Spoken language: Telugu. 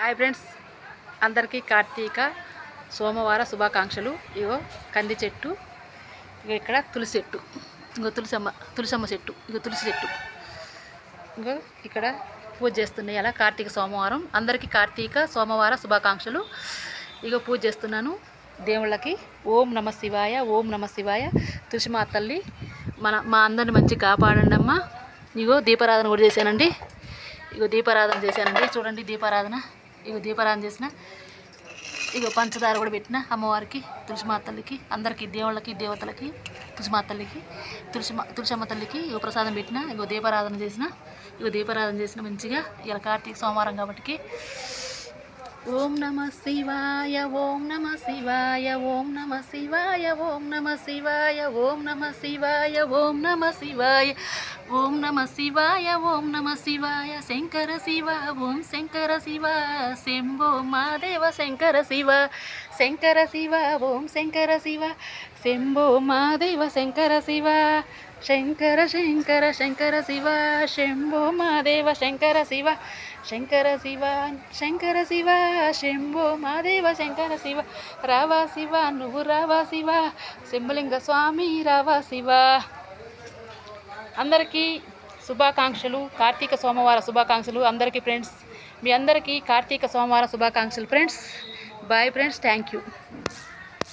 హాయ్ ఫ్రెండ్స్, అందరికీ కార్తీక సోమవార శుభాకాంక్షలు. ఇగో కంది చెట్టు, ఇగో ఇక్కడ తులసి చెట్టు, ఇంకో తులసమ్మ చెట్టు, ఇగో తులసి చెట్టు, ఇంకో ఇక్కడ పూజ చేస్తున్నాయి. అలా కార్తీక సోమవారం అందరికీ కార్తీక సోమవార శుభాకాంక్షలు. ఇగో పూజ చేస్తున్నాను దేవుళ్ళకి. ఓం నమ శివాయ, ఓం నమ శివాయ. తులసిమాత తల్లి మా అందరిని మంచి కాపాడండి అమ్మ. ఇగో దీపారాధన కూడా చేశానండి. ఇగో దీపారాధన చేశానండి, చూడండి దీపారాధన. ఇగో దీపారాధన చేసిన, ఇగో పంచదార కూడా పెట్టిన అమ్మవారికి, తులసిమాత తల్లికి, అందరికీ దేవుళ్ళకి దేవతలకి, తులసిమాత తల్లికి, తులసమ్మ తల్లికి ఇగో ప్రసాదం పెట్టిన. ఇగో దీపారాధన చేసిన, ఇగో దీపారాధన చేసిన మంచిగా. ఇలా కార్తీక సోమవారం కాబట్టి. ఓం నమ శివాయ, ఓం నమ శివాయ, ఓం నమ శివాయ, ఓం నమ శివాయ, ఓం నమ శివాయ, ఓం నమ శివాయ, ఓం నమ శివాయ, ఓం నమ శివాయ. శంకర శివ, ఓం శంకర శివ, శంభో మాదేవ శంకర శివ. శంకర శివ, ఓం శంకర శివ, శంభో మాదేవ శంకర శివ. శంకర శంకర శంకర శివ, శంభో మాదేవ శంకర శివ. శంకర శివ, శంకర శివ, శంభో మాదేవ శంకర శివ. రావా శివ, నువ్వు రావా శివ, శంభులింగ స్వామి రావా శివ. అందరికీ శుభాకాంక్షలు, కార్తీక సోమవార శుభాకాంక్షలు అందరికీ ఫ్రెండ్స్. మీ అందరికీ కార్తీక సోమవార శుభాకాంక్షలు friends. Bye friends, thank you.